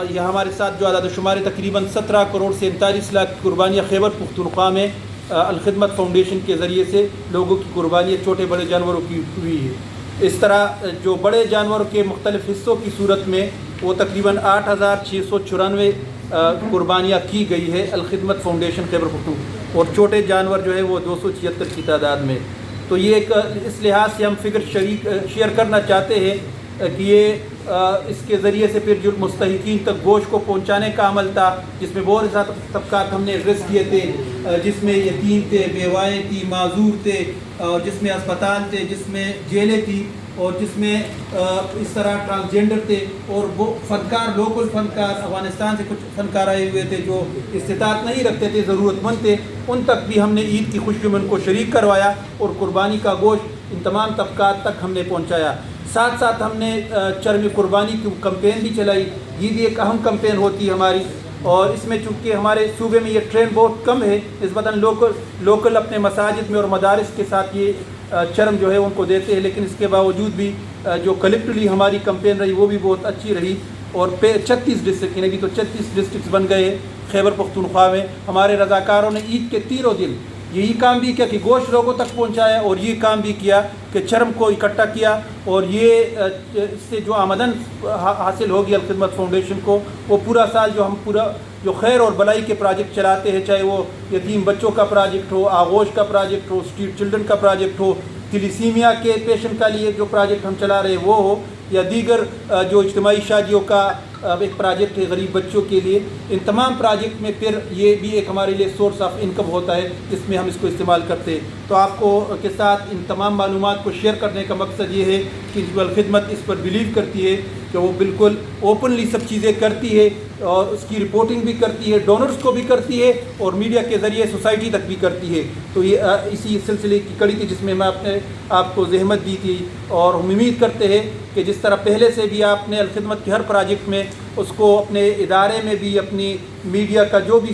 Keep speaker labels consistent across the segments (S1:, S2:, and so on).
S1: یہاں ہمارے ساتھ جو اعداد و شمار تقریباً 17 کروڑ سے 39 لاکھ کی قربانیاں خیبر پختونخوا میں الخدمت فاؤنڈیشن کے ذریعے سے لوگوں کی قربانیاں چھوٹے بڑے جانوروں کی ہوئی ہے۔ اس طرح جو بڑے جانوروں کے مختلف حصوں کی صورت میں وہ تقریباً 8694 قربانیاں کی گئی ہے الخدمت فاؤنڈیشن خیبر پختونخوا، اور چھوٹے جانور جو ہے وہ 276 کی تعداد میں۔ تو یہ ایک اس لحاظ سے ہم فگر شیئر کرنا چاہتے ہیں کہ یہ اس کے ذریعے سے پھر جو مستحقین تک گوشت کو پہنچانے کا عمل تھا، جس میں بہت سارے طبقات ہم نے ایڈریس کیے تھے، جس میں یتیم تھے، بیوائیں تھیں، معذور تھے، اور جس میں اسپتال تھے، جس میں جیلیں تھیں، اور جس میں اس طرح ٹرانسجینڈر تھے، اور وہ فنکار، لوکل فنکار افغانستان سے کچھ فنکار آئے ہوئے تھے جو استطاعت نہیں رکھتے تھے، ضرورت مند تھے، ان تک بھی ہم نے عید کی خوشی میں ان کو شریک کروایا اور قربانی کا گوشت ان تمام طبقات تک ہم نے پہنچایا۔ ساتھ ساتھ ہم نے چرم قربانی کی کمپین بھی چلائی۔ یہ بھی ایک اہم کمپین ہوتی ہے ہماری، اور اس میں چونکہ ہمارے صوبے میں یہ ٹرینڈ بہت کم ہے، نسبتاً لوکل اپنے مساجد میں اور مدارس کے ساتھ یہ چرم جو ہے ان کو دیتے ہیں، لیکن اس کے باوجود بھی جو کلیکٹلی ہماری کمپین رہی وہ بھی بہت اچھی رہی، اور 36 ڈسٹرکٹ یعنی تو 36 ڈسٹرکٹس بن گئے خیبر پختونخوا میں۔ ہمارے رضاکاروں نے عید کے تینوں دن یہی کام بھی کیا کہ گوشت لوگوں تک پہنچایا، اور یہ کام بھی کیا کہ چرم کو اکٹھا کیا، اور یہ اس سے جو آمدن حاصل ہوگی الخدمت فاؤنڈیشن کو، وہ پورا سال جو خیر اور بلائی کے پروجیکٹ چلاتے ہیں، چاہے وہ یتیم بچوں کا پروجیکٹ ہو، آغوش کا پروجیکٹ ہو، اسٹریٹ چلڈرن کا پروجیکٹ ہو، تلیسیمیا کے پیشنٹ کا لیے جو پروجیکٹ ہم چلا رہے ہیں وہ ہو، یا دیگر جو اجتماعی شادیوں کا ایک پروجیکٹ ہے غریب بچوں کے لیے، ان تمام پروجیکٹ میں پھر یہ بھی ایک ہمارے لیے سورس آف انکم ہوتا ہے جس میں ہم اس کو استعمال کرتے ہیں۔ تو آپ کو کے ساتھ ان تمام معلومات کو شیئر کرنے کا مقصد یہ ہے کہ الخدمت اس پر بلیو کرتی ہے کہ وہ بالکل اوپنلی سب چیزیں کرتی ہے، اور اس کی رپورٹنگ بھی کرتی ہے، ڈونرز کو بھی کرتی ہے، اور میڈیا کے ذریعے سوسائٹی تک بھی کرتی ہے۔ تو یہ اسی سلسلے کی کڑی تھی جس میں آپ کو زحمت دی تھی، اور ہم امید کرتے ہیں کہ جس طرح پہلے سے بھی آپ نے الخدمت کے ہر پروجیکٹ میں اس کو اپنے ادارے میں بھی اپنی میڈیا کا جو بھی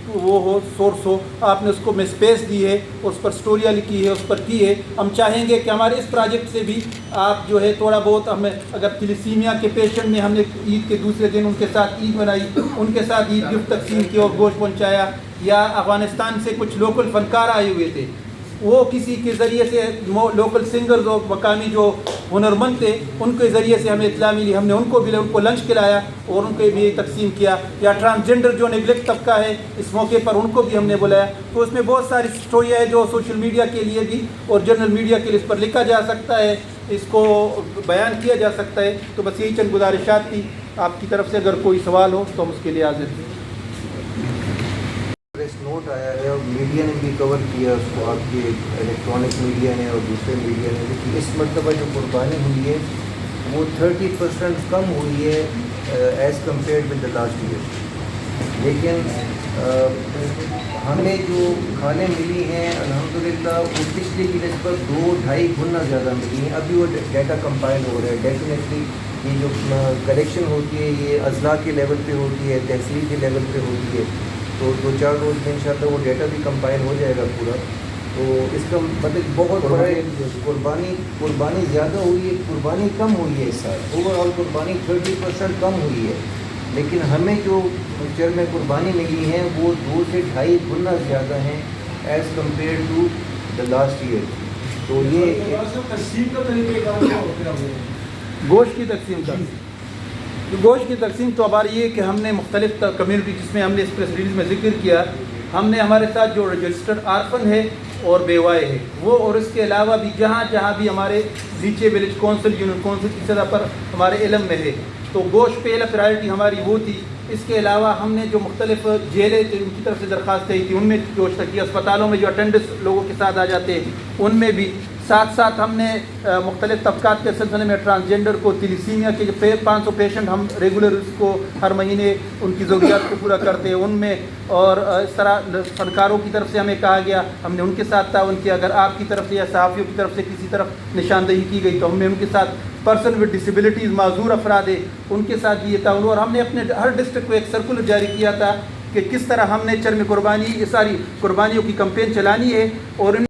S1: وہ ہو سورس ہو، آپ نے اس کو میں اسپیس دی ہے، اس پر سٹوریاں لکھی ہے، اس پر کی ہے۔ ہم چاہیں گے کہ ہمارے اس پروجیکٹ سے بھی آپ جو ہے تھوڑا بہت ہمیں، اگر تلیسیمیا کے پیشنٹ نے ہم نے عید کے دوسرے دن ان کے ساتھ عید منائی، ان کے ساتھ عید گفٹ تقسیم کی اور گوشت پہنچایا، یا افغانستان سے کچھ لوکل فنکار آئے ہوئے تھے، وہ کسی کے ذریعے سے لوکل سنگرز اور مقامی جو ہنرمند تھے ان کے ذریعے سے ہمیں اطلاع ملی، ہم نے ان کو لنچ کھلایا اور ان کو بھی تقسیم کیا، یا ٹرانسجینڈر جو نیگلیکٹ طبقہ ہے اس موقع پر ان کو بھی ہم نے بلایا۔ تو اس میں بہت ساری سٹوریاں ہیں جو سوشل میڈیا کے لیے بھی اور جنرل میڈیا کے لیے اس پر لکھا جا سکتا ہے، اس کو بیان کیا جا سکتا ہے۔ تو بس یہی چند گزارشات تھی، آپ کی طرف سے اگر کوئی سوال ہو تو ہم اس کے لیے حاضر ہیں۔
S2: پریس نوٹ آیا ہے اور میڈیا نے بھی کور کیا اس کو، آپ کے الیکٹرانک میڈیا نے اور دوسرے میڈیا نے، لیکن اس مرتبہ جو قربانی ہوئی ہے وہ 30% کم ہوئی ہے as compared with the last year, لیکن ہمیں جو کھالیں ملی ہیں الحمدللہ وہ پچھلے کی نسبت 2-2.5 گنا زیادہ ملی ہیں۔ ابھی وہ ڈیٹا کمپائل ہو رہا ہے، ڈیفینیٹلی یہ جو کلیکشن ہوتی ہے یہ اضلاع کے لیول پہ ہوتی ہے، تحصیل کے لیول پہ ہوتی ہے، تو 2-4 روز میں انشاءاللہ وہ ڈیٹا بھی کمپائل ہو جائے گا پورا۔ تو اس کا مطلب بہت بڑا قربانی زیادہ ہوئی ہے، قربانی کم ہوئی ہے اس سال، اوور آل قربانی 30% کم ہوئی ہے، لیکن ہمیں جو پکچر میں قربانی ملی ہیں وہ 2 سے 2.5 گنا زیادہ ہیں as compare to the last year. تو یہ
S1: تقسیم کا طریقہ گوشت کی تقسیم کا گوشت کی تقسیم تو ہماری یہ کہ ہم نے مختلف کمیونٹی، جس میں ہم نے اس پریس ریلیز میں ذکر کیا، ہم نے ہمارے ساتھ جو رجسٹرڈ آرفن ہے اور بیوائے ہے وہ، اور اس کے علاوہ بھی جہاں بھی ہمارے نیچے ولیج کونسل یونین کونسل کی سطح پر ہمارے علم میں ہے، تو گوشت پہلا پرائرٹی ہماری وہ تھی۔ اس کے علاوہ ہم نے جو مختلف جیلیں تھے ان کی طرف سے درخواستیں تھی، ان میں گوشت کی، اسپتالوں میں جو اٹینڈنٹس لوگوں کے ساتھ آ جاتے ہیں ان میں بھی، ساتھ ہم نے مختلف طبقات کے سلسلے میں ٹرانسجینڈر کو، تلیسیمیا کے جو 500 پیشنٹ ہم ریگولر اس کو ہر مہینے ان کی ضروریات کو پورا کرتے ہیں ان میں، اور اس طرح فنکاروں کی طرف سے ہمیں کہا گیا، ہم نے ان کے ساتھ تعاون کیا، اگر آپ کی طرف سے یا صحافیوں کی طرف سے کسی طرف نشاندہی کی گئی تو ہم نے ان کے ساتھ، پرسن ود ڈسیبلٹیز معذور افراد ہیں ان کے ساتھ بھی یہ تعاون، اور ہم نے اپنے ہر ڈسٹرکٹ کو ایک سرکولر جاری کیا تھا کہ کس طرح ہم نے چرم قربانی، یہ ساری قربانیوں کی کمپین چلانی ہے، اور ان